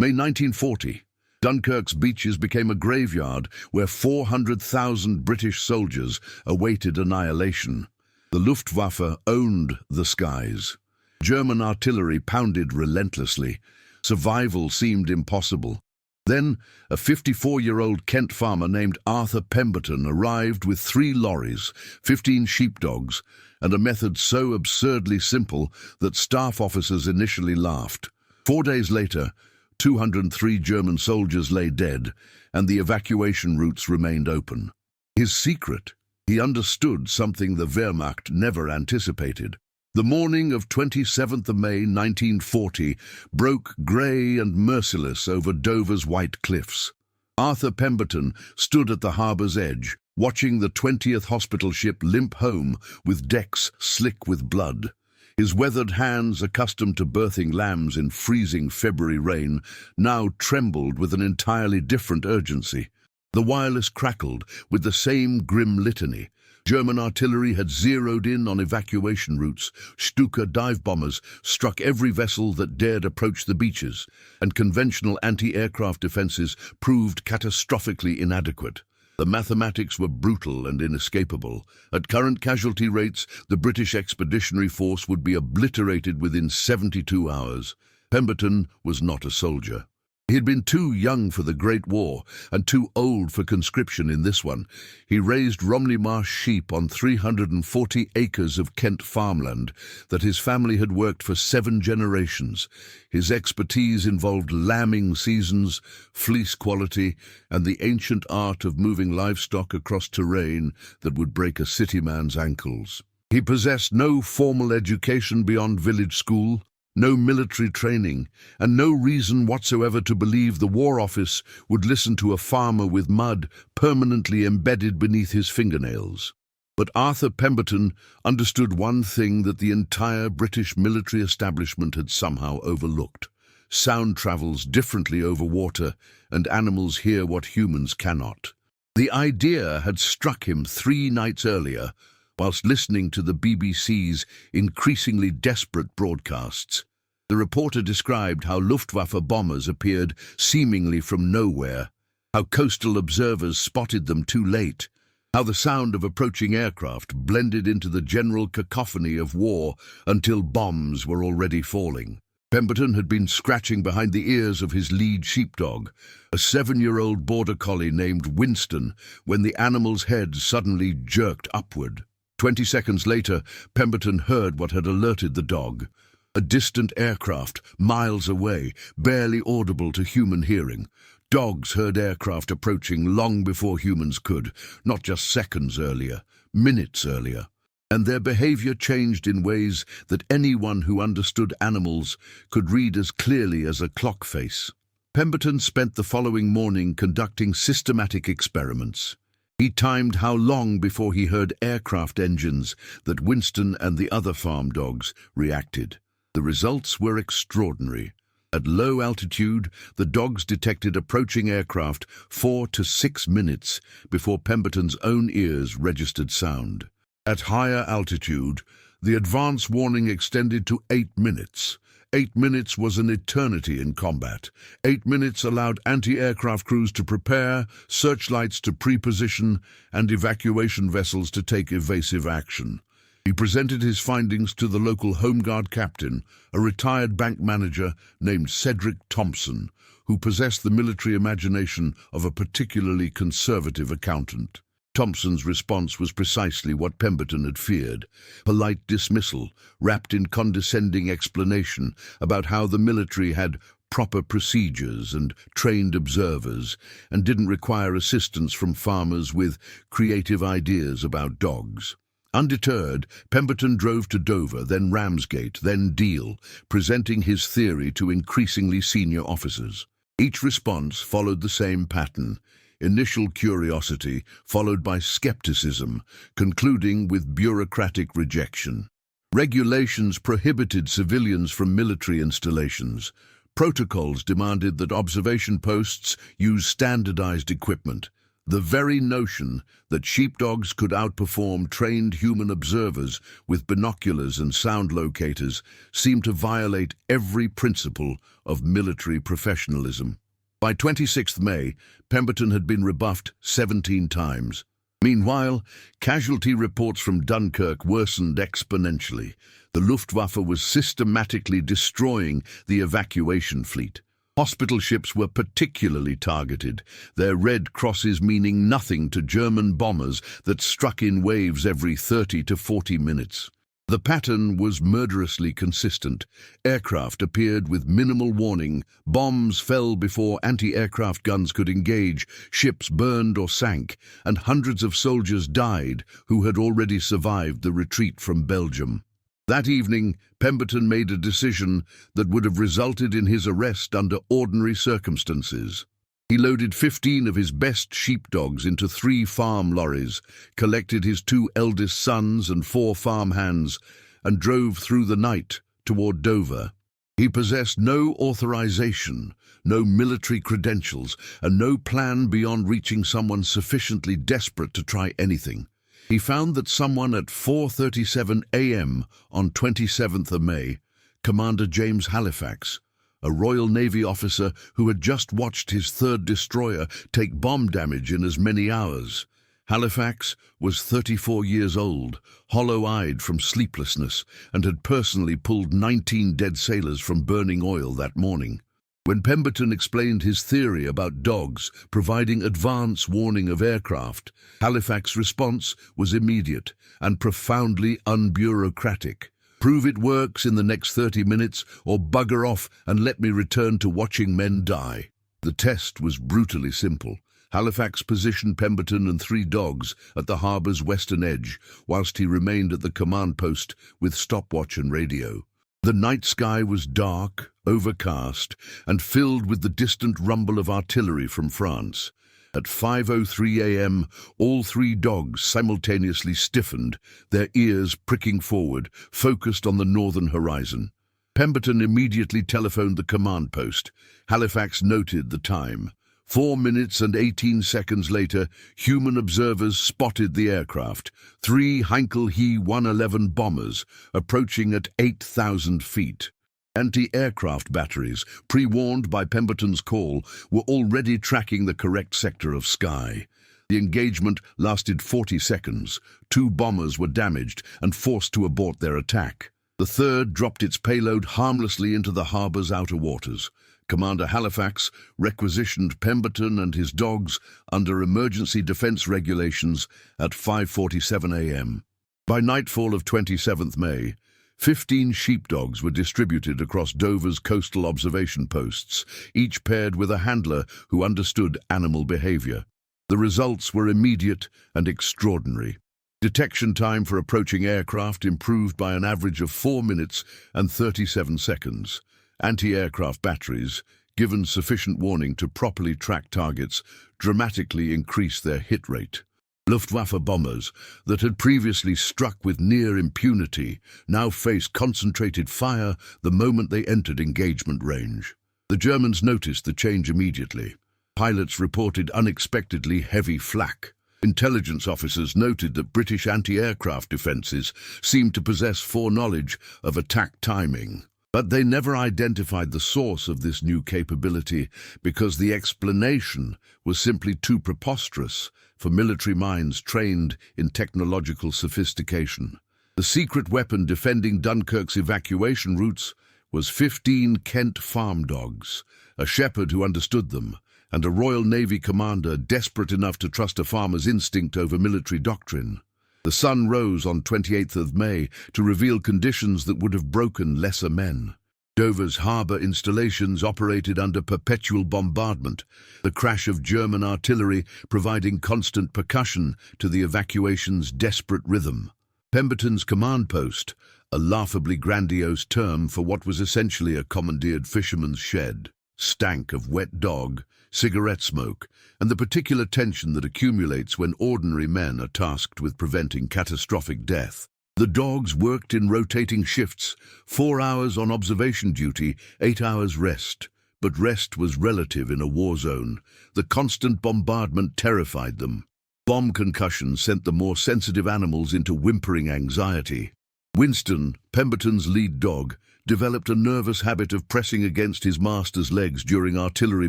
May 1940. Dunkirk's beaches became a graveyard where 400,000 British soldiers awaited annihilation. The Luftwaffe owned the skies. German artillery pounded relentlessly. Survival seemed impossible. Then, a 54-year-old Kent farmer named Arthur Pemberton arrived with 3 lorries, 15 sheepdogs, and a method so absurdly simple that staff officers initially laughed. 4 days later, 203 German soldiers lay dead, and the evacuation routes remained open. His secret? He understood something the Wehrmacht never anticipated. The morning of 27th of May 1940 broke grey and merciless over Dover's white cliffs. Arthur Pemberton stood at the harbour's edge, watching the 20th hospital ship limp home with decks slick with blood. His weathered hands, accustomed to birthing lambs in freezing February rain, now trembled with an entirely different urgency. The wireless crackled with the same grim litany. German artillery had zeroed in on evacuation routes. Stuka dive bombers struck every vessel that dared approach the beaches, and conventional anti-aircraft defenses proved catastrophically inadequate. The mathematics were brutal and inescapable. At current casualty rates, the British Expeditionary Force would be obliterated within 72 hours. Pemberton was not a soldier. He had been too young for the Great War and too old for conscription in this one. He raised Romney Marsh sheep on 340 acres of Kent farmland that his family had worked for 7 generations. His expertise involved lambing seasons, fleece quality, and the ancient art of moving livestock across terrain that would break a city man's ankles. He possessed no formal education beyond village school, no military training, and no reason whatsoever to believe the War Office would listen to a farmer with mud permanently embedded beneath his fingernails. But Arthur Pemberton understood one thing that the entire British military establishment had somehow overlooked. Sound travels differently over water, and animals hear what humans cannot. The idea had struck him 3 nights earlier, whilst listening to the BBC's increasingly desperate broadcasts. The reporter described how Luftwaffe bombers appeared seemingly from nowhere, how coastal observers spotted them too late, how the sound of approaching aircraft blended into the general cacophony of war until bombs were already falling. Pemberton had been scratching behind the ears of his lead sheepdog, a 7-year-old border collie named Winston, when the animal's head suddenly jerked upward. 20 seconds later, Pemberton heard what had alerted the dog. A distant aircraft, miles away, barely audible to human hearing. Dogs heard aircraft approaching long before humans could, not just seconds earlier, minutes earlier. And their behavior changed in ways that anyone who understood animals could read as clearly as a clock face. Pemberton spent the following morning conducting systematic experiments. He timed how long before he heard aircraft engines that Winston and the other farm dogs reacted. The results were extraordinary. At low altitude, the dogs detected approaching aircraft 4 to 6 minutes before Pemberton's own ears registered sound. At higher altitude, the advance warning extended to 8 minutes. 8 minutes was an eternity in combat. 8 minutes allowed anti-aircraft crews to prepare, searchlights to pre-position, and evacuation vessels to take evasive action. He presented his findings to the local Home Guard captain, a retired bank manager named Cedric Thompson, who possessed the military imagination of a particularly conservative accountant. Thompson's response was precisely what Pemberton had feared: polite dismissal, wrapped in condescending explanation about how the military had proper procedures and trained observers, and didn't require assistance from farmers with creative ideas about dogs. Undeterred, Pemberton drove to Dover, then Ramsgate, then Deal, presenting his theory to increasingly senior officers. Each response followed the same pattern: initial curiosity followed by skepticism, concluding with bureaucratic rejection. Regulations prohibited civilians from military installations. Protocols demanded that observation posts use standardized equipment. The very notion that sheepdogs could outperform trained human observers with binoculars and sound locators seemed to violate every principle of military professionalism. By 26th May, Pemberton had been rebuffed 17 times. Meanwhile, casualty reports from Dunkirk worsened exponentially. The Luftwaffe was systematically destroying the evacuation fleet. Hospital ships were particularly targeted, their red crosses meaning nothing to German bombers that struck in waves every 30 to 40 minutes. The pattern was murderously consistent. Aircraft appeared with minimal warning, bombs fell before anti-aircraft guns could engage, ships burned or sank, and hundreds of soldiers died who had already survived the retreat from Belgium. That evening, Pemberton made a decision that would have resulted in his arrest under ordinary circumstances. He loaded 15 of his best sheepdogs into 3 farm lorries, collected his 2 eldest sons and 4 farm hands, and drove through the night toward Dover. He possessed no authorization, no military credentials, and no plan beyond reaching someone sufficiently desperate to try anything. He found that someone at 4:37 a.m. on 27th of May, Commander James Halifax, a Royal Navy officer who had just watched his 3rd destroyer take bomb damage in as many hours. Halifax was 34 years old, hollow-eyed from sleeplessness, and had personally pulled 19 dead sailors from burning oil that morning. When Pemberton explained his theory about dogs providing advance warning of aircraft, Halifax's response was immediate and profoundly unbureaucratic. "Prove it works in the next 30 minutes, or bugger off and let me return to watching men die." The test was brutally simple. Halifax positioned Pemberton and 3 dogs at the harbour's western edge, whilst he remained at the command post with stopwatch and radio. The night sky was dark, overcast, and filled with the distant rumble of artillery from France. At 5:03 a.m., all 3 dogs simultaneously stiffened, their ears pricking forward, focused on the northern horizon. Pemberton immediately telephoned the command post. Halifax noted the time. 4 minutes and 18 seconds later, human observers spotted the aircraft, 3 Heinkel He-111 bombers, approaching at 8,000 feet. Anti-aircraft batteries, pre-warned by Pemberton's call, were already tracking the correct sector of sky. The engagement lasted 40 seconds. 2 bombers were damaged and forced to abort their attack. The 3rd dropped its payload harmlessly into the harbour's outer waters. Commander Halifax requisitioned Pemberton and his dogs under emergency defence regulations at 5:47 a.m. By nightfall of 27th May, 15 sheepdogs were distributed across Dover's coastal observation posts, each paired with a handler who understood animal behaviour. The results were immediate and extraordinary. Detection time for approaching aircraft improved by an average of 4 minutes and 37 seconds. Anti-aircraft batteries, given sufficient warning to properly track targets, dramatically increased their hit rate. Luftwaffe bombers that had previously struck with near impunity now faced concentrated fire the moment they entered engagement range. The Germans noticed the change immediately. Pilots reported unexpectedly heavy flak. Intelligence officers noted that British anti-aircraft defences seemed to possess foreknowledge of attack timing. But they never identified the source of this new capability because the explanation was simply too preposterous for military minds trained in technological sophistication. The secret weapon defending Dunkirk's evacuation routes was 15 Kent farm dogs, a shepherd who understood them, and a Royal Navy commander desperate enough to trust a farmer's instinct over military doctrine. The sun rose on 28th of May to reveal conditions that would have broken lesser men. Dover's harbour installations operated under perpetual bombardment, the crash of German artillery providing constant percussion to the evacuation's desperate rhythm. Pemberton's command post, a laughably grandiose term for what was essentially a commandeered fisherman's shed, stank of wet dog, cigarette smoke, and the particular tension that accumulates when ordinary men are tasked with preventing catastrophic death. The dogs worked in rotating shifts, 4 hours on observation duty, 8 hours rest. But rest was relative in a war zone. The constant bombardment terrified them. Bomb concussion sent the more sensitive animals into whimpering anxiety. Winston, Pemberton's lead dog, developed a nervous habit of pressing against his master's legs during artillery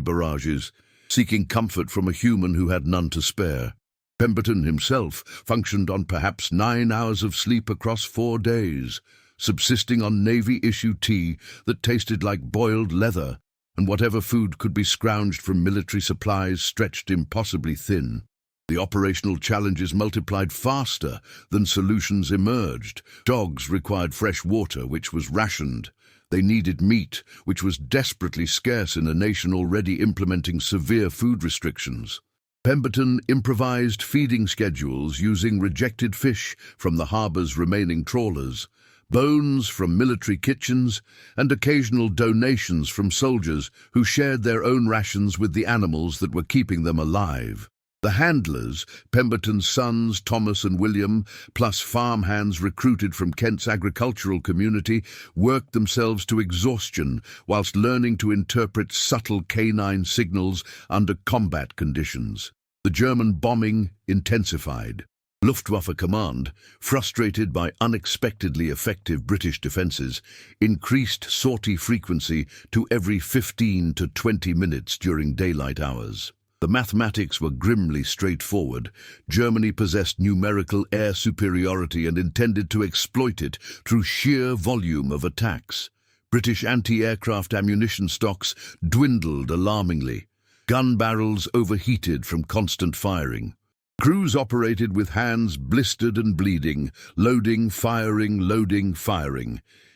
barrages, seeking comfort from a human who had none to spare. Pemberton himself functioned on perhaps 9 hours of sleep across 4 days, subsisting on Navy-issue tea that tasted like boiled leather, and whatever food could be scrounged from military supplies stretched impossibly thin. The operational challenges multiplied faster than solutions emerged. Dogs required fresh water, which was rationed. They needed meat, which was desperately scarce in a nation already implementing severe food restrictions. Pemberton improvised feeding schedules using rejected fish from the harbor's remaining trawlers, bones from military kitchens, and occasional donations from soldiers who shared their own rations with the animals that were keeping them alive. The handlers, Pemberton's sons Thomas and William, plus farmhands recruited from Kent's agricultural community, worked themselves to exhaustion whilst learning to interpret subtle canine signals under combat conditions. The German bombing intensified. Luftwaffe Command, frustrated by unexpectedly effective British defences, increased sortie frequency to every 15 to 20 minutes during daylight hours. The mathematics were grimly straightforward. Germany possessed numerical air superiority and intended to exploit it through sheer volume of attacks. British anti-aircraft ammunition stocks dwindled alarmingly. Gun barrels overheated from constant firing. Crews operated with hands blistered and bleeding, loading, firing,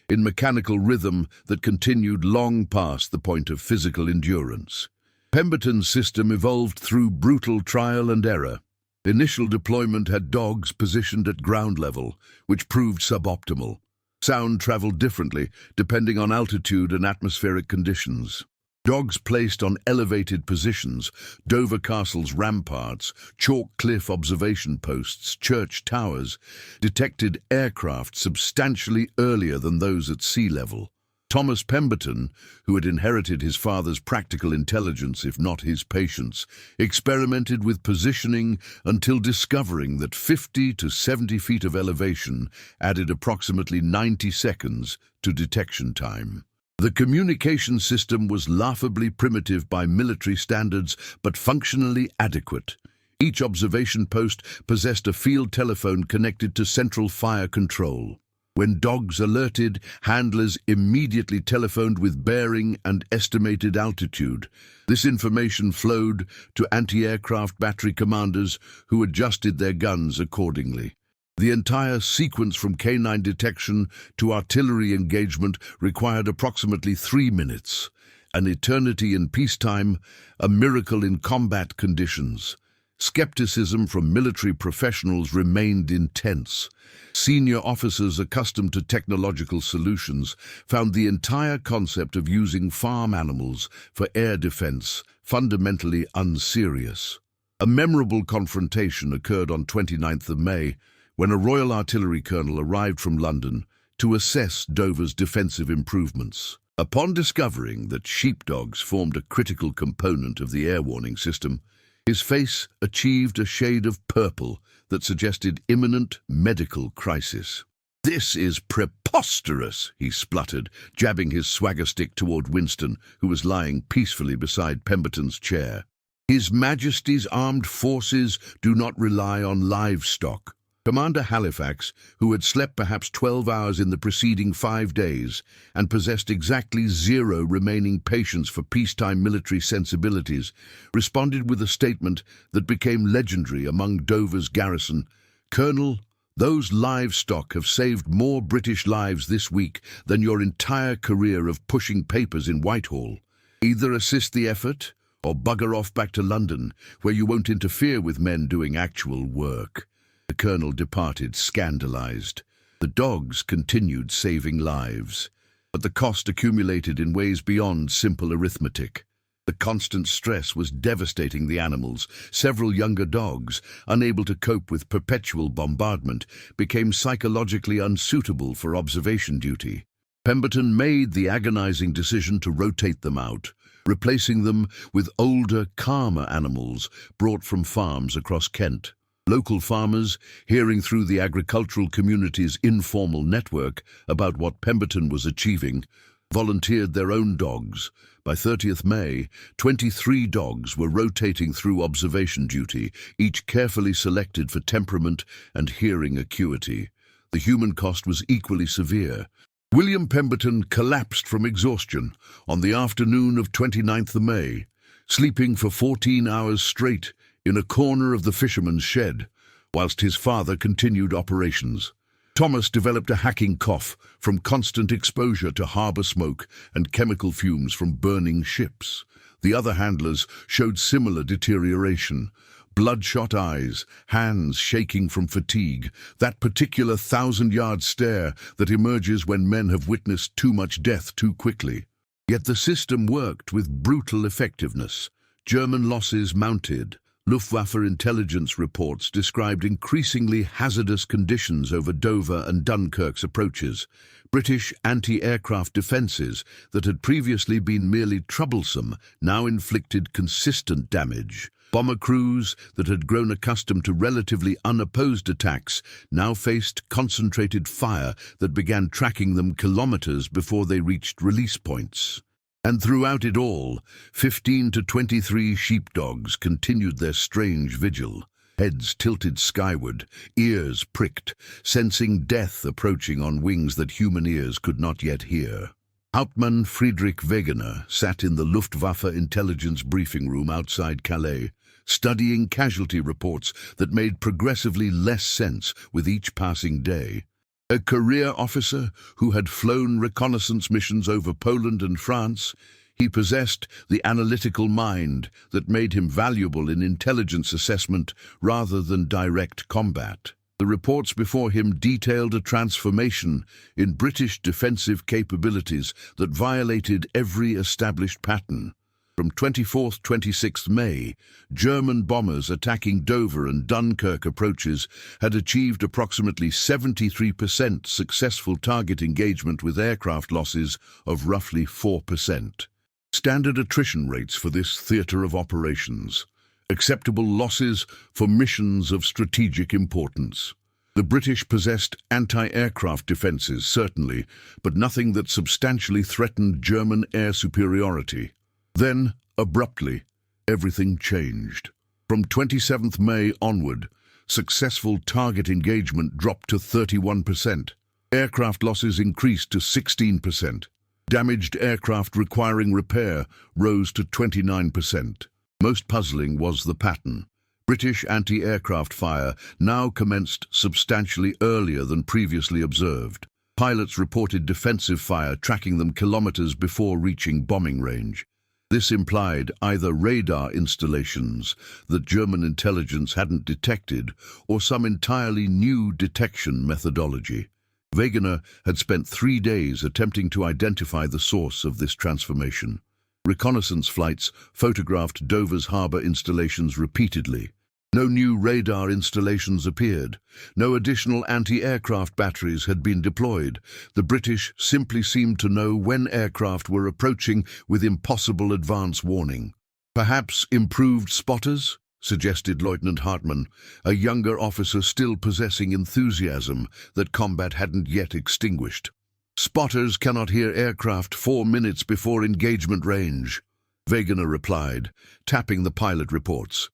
in mechanical rhythm that continued long past the point of physical endurance. Pemberton's system evolved through brutal trial and error. Initial deployment had dogs positioned at ground level, which proved suboptimal. Sound traveled differently, depending on altitude and atmospheric conditions. Dogs placed on elevated positions, Dover Castle's ramparts, chalk cliff observation posts, church towers, detected aircraft substantially earlier than those at sea level. Thomas Pemberton, who had inherited his father's practical intelligence, if not his patience, experimented with positioning until discovering that 50 to 70 feet of elevation added approximately 90 seconds to detection time. The communication system was laughably primitive by military standards, but functionally adequate. Each observation post possessed a field telephone connected to central fire control. When dogs alerted, handlers immediately telephoned with bearing and estimated altitude. This information flowed to anti-aircraft battery commanders who adjusted their guns accordingly. The entire sequence from canine detection to artillery engagement required approximately 3 minutes, an eternity in peacetime, a miracle in combat conditions. Skepticism from military professionals remained intense. Senior officers accustomed to technological solutions found the entire concept of using farm animals for air defense fundamentally unserious. A memorable confrontation occurred on 29th of May, when a Royal Artillery colonel arrived from London to assess Dover's defensive improvements. Upon discovering that sheepdogs formed a critical component of the air warning system, his face achieved a shade of purple that suggested imminent medical crisis. "This is preposterous," he spluttered, jabbing his swagger stick toward Winston, who was lying peacefully beside Pemberton's chair. "His Majesty's armed forces do not rely on livestock." Commander Halifax, who had slept perhaps 12 hours in the preceding 5 days and possessed exactly 0 remaining patience for peacetime military sensibilities, responded with a statement that became legendary among Dover's garrison. "Colonel, those livestock have saved more British lives this week than your entire career of pushing papers in Whitehall. Either assist the effort or bugger off back to London, where you won't interfere with men doing actual work." The colonel departed, scandalized. The dogs continued saving lives, but the cost accumulated in ways beyond simple arithmetic. The constant stress was devastating the animals. Several younger dogs, unable to cope with perpetual bombardment, became psychologically unsuitable for observation duty. Pemberton made the agonizing decision to rotate them out. replacing them with older, calmer animals brought from farms across Kent. Local farmers, hearing through the agricultural community's informal network about what Pemberton was achieving, volunteered their own dogs. By 30th May, 23 dogs were rotating through observation duty, each carefully selected for temperament and hearing acuity. The human cost was equally severe. William Pemberton collapsed from exhaustion on the afternoon of 29th May, sleeping for 14 hours straight in a corner of the fisherman's shed, whilst his father continued operations. Thomas developed a hacking cough from constant exposure to harbour smoke and chemical fumes from burning ships. The other handlers showed similar deterioration. Bloodshot eyes, hands shaking from fatigue, that particular 1,000-yard stare that emerges when men have witnessed too much death too quickly. Yet the system worked with brutal effectiveness. German losses mounted. Luftwaffe intelligence reports described increasingly hazardous conditions over Dover and Dunkirk's approaches. British anti-aircraft defences that had previously been merely troublesome now inflicted consistent damage. Bomber crews that had grown accustomed to relatively unopposed attacks now faced concentrated fire that began tracking them kilometres before they reached release points. And throughout it all, 15 to 23 sheepdogs continued their strange vigil, heads tilted skyward, ears pricked, sensing death approaching on wings that human ears could not yet hear. Hauptmann Friedrich Wegener sat in the Luftwaffe intelligence briefing room outside Calais, studying casualty reports that made progressively less sense with each passing day. A career officer who had flown reconnaissance missions over Poland and France, he possessed the analytical mind that made him valuable in intelligence assessment rather than direct combat. The reports before him detailed a transformation in British defensive capabilities that violated every established pattern. From 24th-26th May, German bombers attacking Dover and Dunkirk approaches had achieved approximately 73% successful target engagement with aircraft losses of roughly 4%. Standard attrition rates for this theatre of operations. Acceptable losses for missions of strategic importance. The British possessed anti-aircraft defences, certainly, but nothing that substantially threatened German air superiority. Then, abruptly, everything changed. From 27th May onward, successful target engagement dropped to 31%. Aircraft losses increased to 16%. Damaged aircraft requiring repair rose to 29%. Most puzzling was the pattern. British anti-aircraft fire now commenced substantially earlier than previously observed. Pilots reported defensive fire tracking them kilometres before reaching bombing range. This implied either radar installations that German intelligence hadn't detected or some entirely new detection methodology. Wegener had spent 3 days attempting to identify the source of this transformation. Reconnaissance flights photographed Dover's harbour installations repeatedly. No new radar installations appeared. No additional anti-aircraft batteries had been deployed. The British simply seemed to know when aircraft were approaching with impossible advance warning. Perhaps improved spotters, suggested Lieutenant Hartmann, a younger officer still possessing enthusiasm that combat hadn't yet extinguished. Spotters cannot hear aircraft 4 minutes before engagement range, Wegener replied, tapping the pilot reports.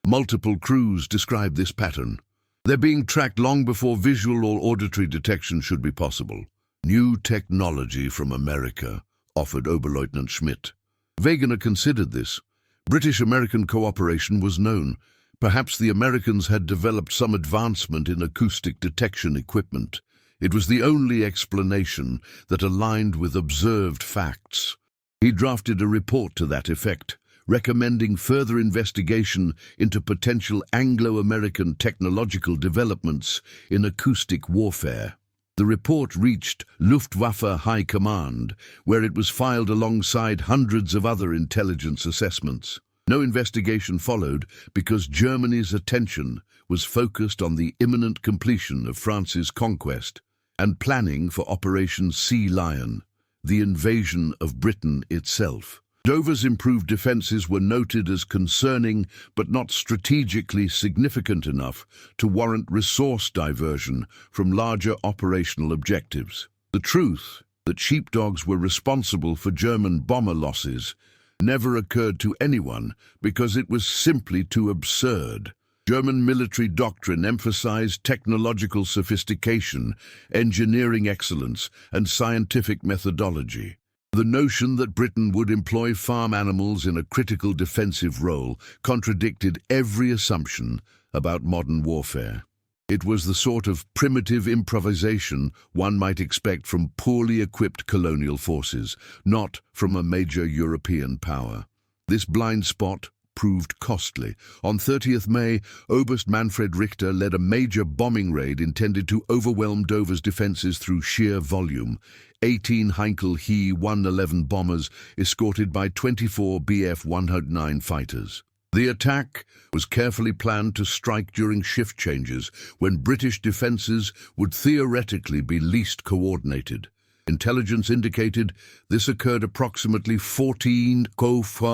Multiple crews described this pattern. They're being tracked long before visual or auditory detection should be possible. New technology from America, offered Oberleutnant Schmidt. Wegener considered this. British-American cooperation was known. Perhaps the Americans had developed some advancement in acoustic detection equipment. It was the only explanation that aligned with observed facts. He drafted a report to that effect, recommending further investigation into potential Anglo-American technological developments in acoustic warfare. The report reached Luftwaffe High Command, where it was filed alongside hundreds of other intelligence assessments. No investigation followed because Germany's attention was focused on the imminent completion of France's conquest and planning for Operation Sea Lion, the invasion of Britain itself. Dover's improved defenses were noted as concerning but not strategically significant enough to warrant resource diversion from larger operational objectives. The truth that sheepdogs were responsible for German bomber losses never occurred to anyone because it was simply too absurd. German military doctrine emphasized technological sophistication, engineering excellence, and scientific methodology. The notion that Britain would employ farm animals in a critical defensive role contradicted every assumption about modern warfare. It was the sort of primitive improvisation one might expect from poorly equipped colonial forces, not from a major European power. This blind spot proved costly. On 30th May, Oberst Manfred Richter led a major bombing raid intended to overwhelm Dover's defenses through sheer volume. 18 Heinkel He 111 bombers escorted by 24 Bf 109 fighters. The attack was carefully planned to strike during shift changes when British defences would theoretically be least coordinated. Intelligence indicated this occurred approximately 14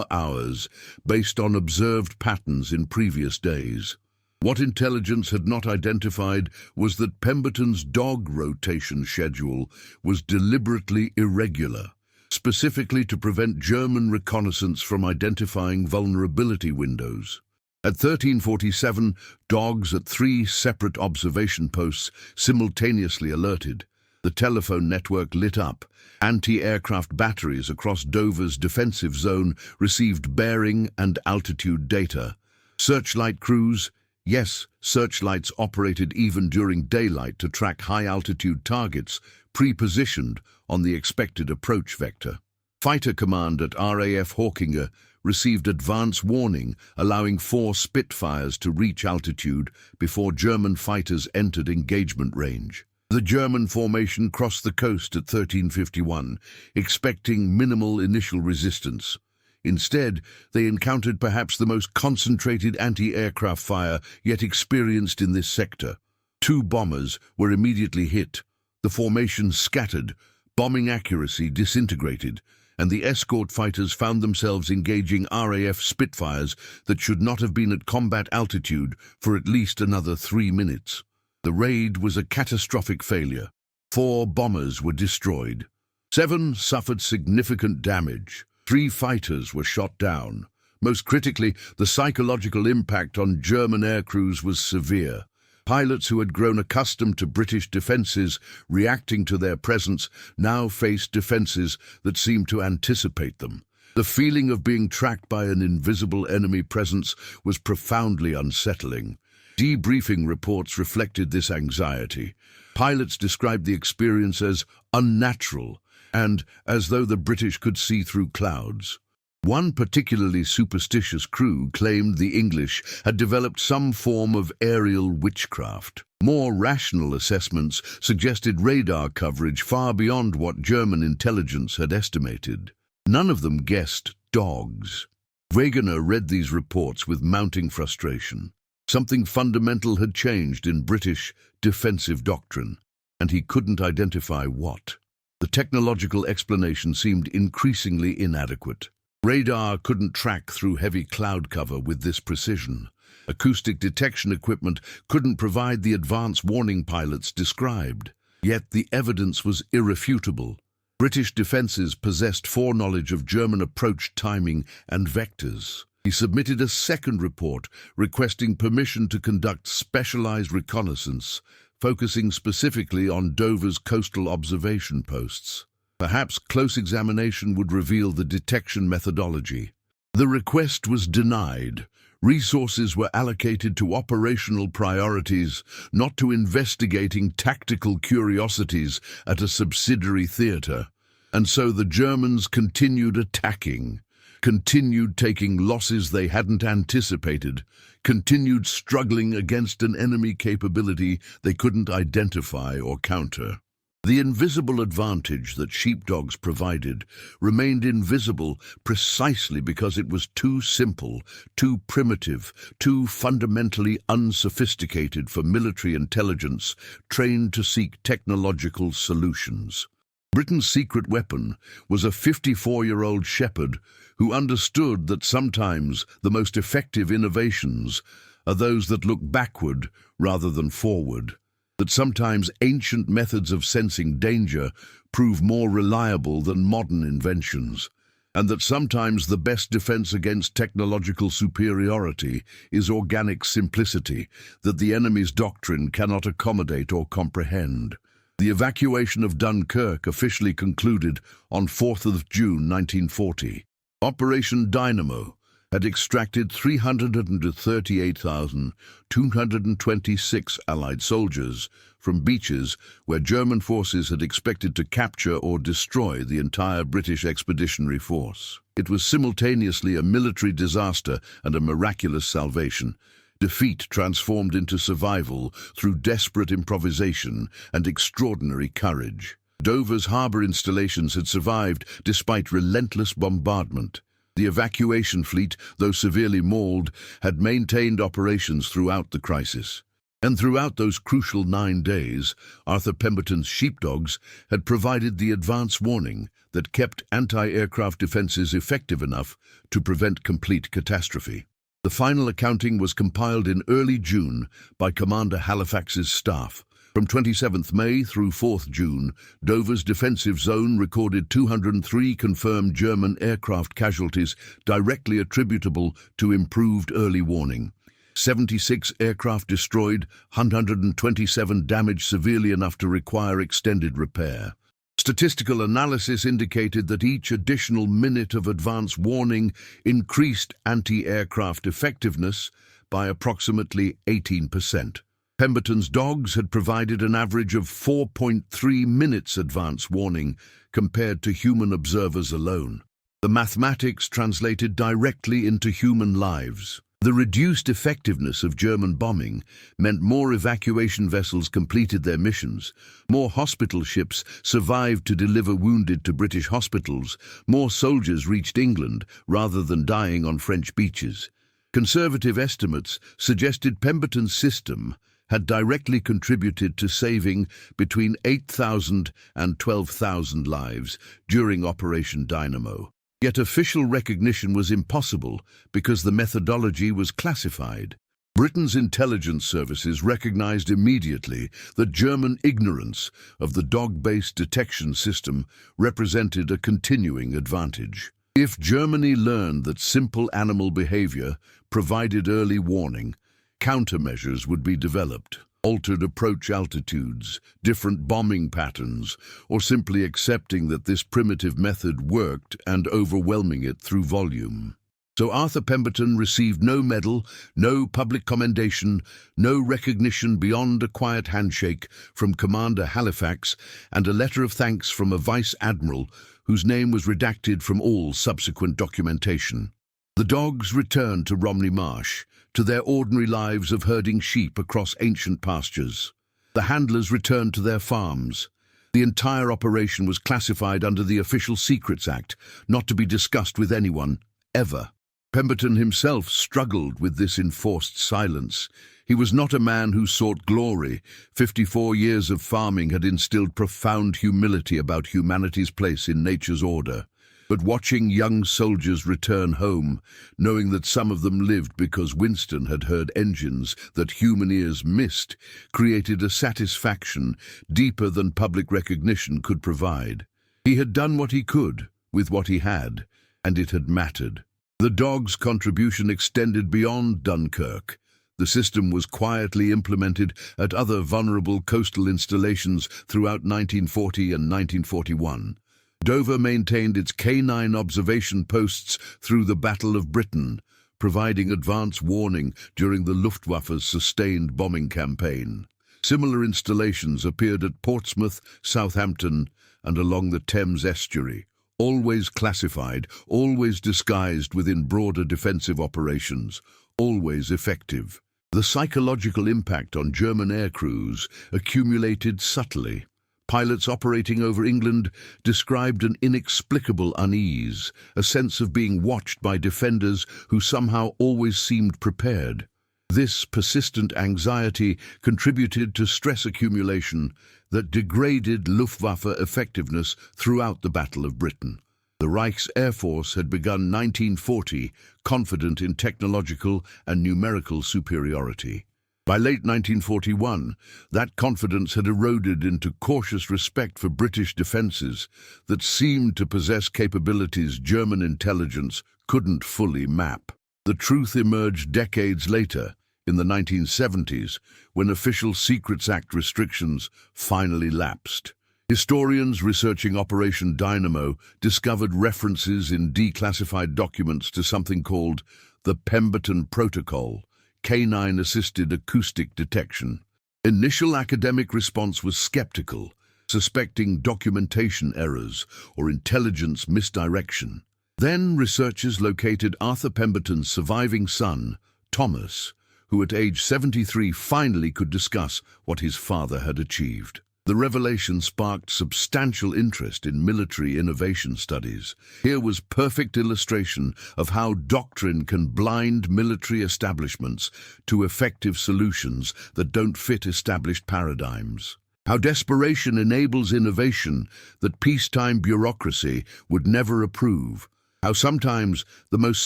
hours based on observed patterns in previous days. What intelligence had not identified was that Pemberton's dog rotation schedule was deliberately irregular, specifically to prevent German reconnaissance from identifying vulnerability windows. At 1347, dogs at 3 separate observation posts simultaneously alerted. The telephone network lit up. Anti-aircraft batteries across Dover's defensive zone received bearing and altitude data. Searchlight crews, yes, searchlights operated even during daylight to track high-altitude targets, pre-positioned on the expected approach vector. Fighter Command at RAF Hawkinger received advance warning, allowing 4 Spitfires to reach altitude before German fighters entered engagement range. The German formation crossed the coast at 1351, expecting minimal initial resistance. Instead, they encountered perhaps the most concentrated anti-aircraft fire yet experienced in this sector. 2 bombers were immediately hit. The formation scattered, bombing accuracy disintegrated, and the escort fighters found themselves engaging RAF Spitfires that should not have been at combat altitude for at least another 3 minutes. The raid was a catastrophic failure. 4 bombers were destroyed. 7 suffered significant damage. 3 fighters were shot down. Most critically, the psychological impact on German aircrews was severe. Pilots who had grown accustomed to British defences reacting to their presence now faced defences that seemed to anticipate them. The feeling of being tracked by an invisible enemy presence was profoundly unsettling. Debriefing reports reflected this anxiety. Pilots described the experience as unnatural and as though the British could see through clouds. One particularly superstitious crew claimed the English had developed some form of aerial witchcraft. More rational assessments suggested radar coverage far beyond what German intelligence had estimated. None of them guessed dogs. Wegener read these reports with mounting frustration. Something fundamental had changed in British defensive doctrine, and he couldn't identify what. The technological explanation seemed increasingly inadequate. Radar couldn't track through heavy cloud cover with this precision. Acoustic detection equipment couldn't provide the advance warning pilots described. Yet the evidence was irrefutable. British defences possessed foreknowledge of German approach timing and vectors. He submitted a second report requesting permission to conduct specialized reconnaissance, focusing specifically on Dover's coastal observation posts. Perhaps close examination would reveal the detection methodology. The request was denied. Resources were allocated to operational priorities, not to investigating tactical curiosities at a subsidiary theater. And so the Germans continued attacking, continued taking losses they hadn't anticipated, continued struggling against an enemy capability they couldn't identify or counter. The invisible advantage that sheepdogs provided remained invisible precisely because it was too simple, too primitive, too fundamentally unsophisticated for military intelligence trained to seek technological solutions. Britain's secret weapon was a 54-year-old shepherd who understood that sometimes the most effective innovations are those that look backward rather than forward, that sometimes ancient methods of sensing danger prove more reliable than modern inventions, and that sometimes the best defense against technological superiority is organic simplicity that the enemy's doctrine cannot accommodate or comprehend. The evacuation of Dunkirk officially concluded on 4th of June 1940. Operation Dynamo had extracted 338,226 Allied soldiers from beaches where German forces had expected to capture or destroy the entire British expeditionary force. It was simultaneously a military disaster and a miraculous salvation. Defeat transformed into survival through desperate improvisation and extraordinary courage. Dover's harbour installations had survived despite relentless bombardment. The evacuation fleet, though severely mauled, had maintained operations throughout the crisis. And throughout those crucial 9 days, Arthur Pemberton's sheepdogs had provided the advance warning that kept anti-aircraft defences effective enough to prevent complete catastrophe. The final accounting was compiled in early June by Commander Halifax's staff. From 27th May through 4th June, Dover's defensive zone recorded 203 confirmed German aircraft casualties directly attributable to improved early warning. 76 aircraft destroyed, 127 damaged severely enough to require extended repair. Statistical analysis indicated that each additional minute of advance warning increased anti-aircraft effectiveness by approximately 18%. Pemberton's dogs had provided an average of 4.3 minutes advance warning compared to human observers alone. The mathematics translated directly into human lives. The reduced effectiveness of German bombing meant more evacuation vessels completed their missions, more hospital ships survived to deliver wounded to British hospitals, more soldiers reached England rather than dying on French beaches. Conservative estimates suggested Pemberton's system had directly contributed to saving between 8,000 and 12,000 lives during Operation Dynamo. Yet official recognition was impossible because the methodology was classified. Britain's intelligence services recognized immediately that German ignorance of the dog-based detection system represented a continuing advantage. If Germany learned that simple animal behavior provided early warning, countermeasures would be developed. Altered approach altitudes, different bombing patterns, or simply accepting that this primitive method worked and overwhelming it through volume. So Arthur Pemberton received no medal, no public commendation, no recognition beyond a quiet handshake from Commander Halifax and a letter of thanks from a vice admiral whose name was redacted from all subsequent documentation. The dogs returned to Romney Marsh, to their ordinary lives of herding sheep across ancient pastures. The handlers returned to their farms. The entire operation was classified under the Official Secrets Act, not to be discussed with anyone, ever. Pemberton himself struggled with this enforced silence. He was not a man who sought glory. 54 years of farming had instilled profound humility about humanity's place in nature's order. But watching young soldiers return home, knowing that some of them lived because Winston had heard engines that human ears missed, created a satisfaction deeper than public recognition could provide. He had done what he could with what he had, and it had mattered. The dogs' contribution extended beyond Dunkirk. The system was quietly implemented at other vulnerable coastal installations throughout 1940 and 1941. Dover maintained its K9 observation posts through the Battle of Britain, providing advance warning during the Luftwaffe's sustained bombing campaign. Similar installations appeared at Portsmouth, Southampton, and along the Thames estuary, always classified, always disguised within broader defensive operations, always effective. The psychological impact on German aircrews accumulated subtly. Pilots operating over England described an inexplicable unease, a sense of being watched by defenders who somehow always seemed prepared. This persistent anxiety contributed to stress accumulation that degraded Luftwaffe effectiveness throughout the Battle of Britain. The Reich's Air Force had begun 1940 confident in technological and numerical superiority. By late 1941, that confidence had eroded into cautious respect for British defences that seemed to possess capabilities German intelligence couldn't fully map. The truth emerged decades later, in the 1970s, when Official Secrets Act restrictions finally lapsed. Historians researching Operation Dynamo discovered references in declassified documents to something called the Pemberton Protocol, canine-assisted acoustic detection. Initial academic response was skeptical, suspecting documentation errors or intelligence misdirection. Then researchers located Arthur Pemberton's surviving son, Thomas, who at age 73 finally could discuss what his father had achieved. The revelation sparked substantial interest in military innovation studies. Here was perfect illustration of how doctrine can blind military establishments to effective solutions that don't fit established paradigms. How desperation enables innovation that peacetime bureaucracy would never approve. How sometimes the most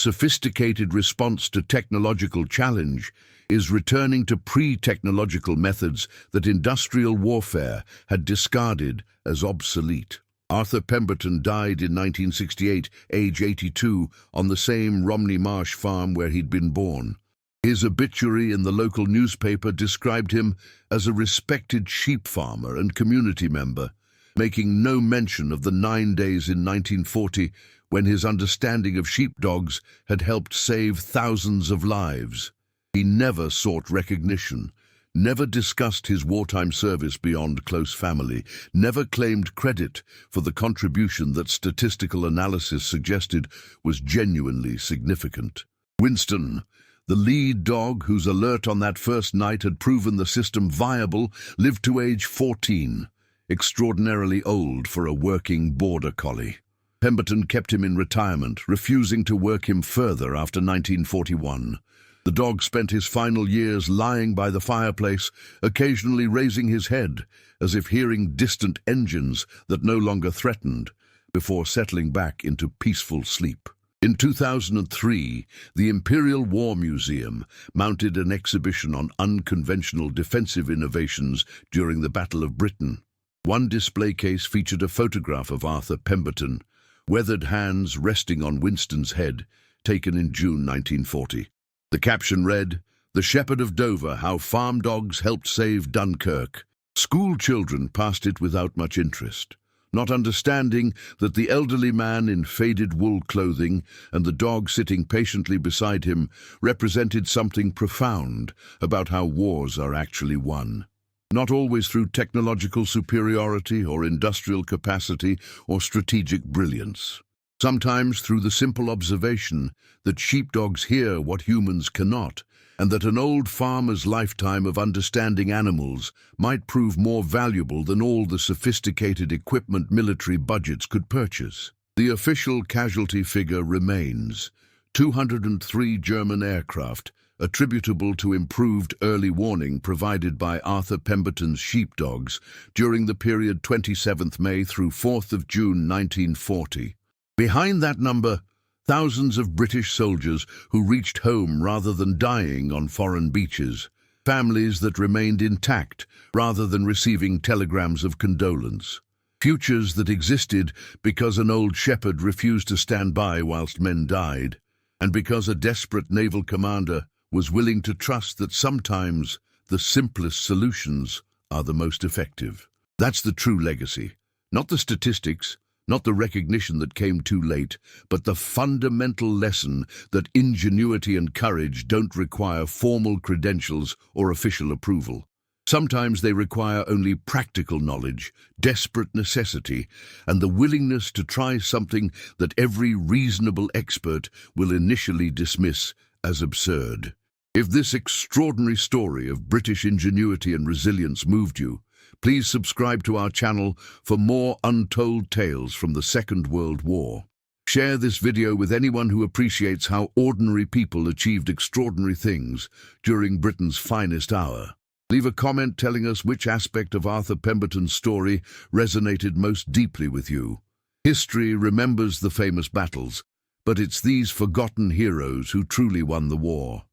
sophisticated response to technological challenge is returning to pre-technological methods that industrial warfare had discarded as obsolete. Arthur Pemberton died in 1968, age 82, on the same Romney Marsh farm where he'd been born. His obituary in the local newspaper described him as a respected sheep farmer and community member, making no mention of the 9 days in 1940 when his understanding of sheepdogs had helped save thousands of lives. He never sought recognition, never discussed his wartime service beyond close family, never claimed credit for the contribution that statistical analysis suggested was genuinely significant. Winston, the lead dog whose alert on that first night had proven the system viable, lived to age 14, extraordinarily old for a working border collie. Pemberton kept him in retirement, refusing to work him further after 1941. The dog spent his final years lying by the fireplace, occasionally raising his head, as if hearing distant engines that no longer threatened, before settling back into peaceful sleep. In 2003, the Imperial War Museum mounted an exhibition on unconventional defensive innovations during the Battle of Britain. One display case featured a photograph of Arthur Pemberton, weathered hands resting on Winston's head, taken in June 1940. The caption read, "The Shepherd of Dover, How Farm Dogs Helped Save Dunkirk." School children passed it without much interest, not understanding that the elderly man in faded wool clothing and the dog sitting patiently beside him represented something profound about how wars are actually won. Not always through technological superiority or industrial capacity or strategic brilliance. Sometimes through the simple observation that sheepdogs hear what humans cannot, and that an old farmer's lifetime of understanding animals might prove more valuable than all the sophisticated equipment military budgets could purchase. The official casualty figure remains: 203 German aircraft, attributable to improved early warning provided by Arthur Pemberton's sheepdogs during the period 27th May through 4th of June 1940. Behind that number, thousands of British soldiers who reached home rather than dying on foreign beaches, families that remained intact rather than receiving telegrams of condolence, futures that existed because an old shepherd refused to stand by whilst men died, and because a desperate naval commander was willing to trust that sometimes the simplest solutions are the most effective. That's the true legacy, not the statistics, not the recognition that came too late, but the fundamental lesson that ingenuity and courage don't require formal credentials or official approval. Sometimes they require only practical knowledge, desperate necessity, and the willingness to try something that every reasonable expert will initially dismiss as absurd. If this extraordinary story of British ingenuity and resilience moved you, please subscribe to our channel for more untold tales from the Second World War. Share this video with anyone who appreciates how ordinary people achieved extraordinary things during Britain's finest hour. Leave a comment telling us which aspect of Arthur Pemberton's story resonated most deeply with you. History remembers the famous battles, but it's these forgotten heroes who truly won the war.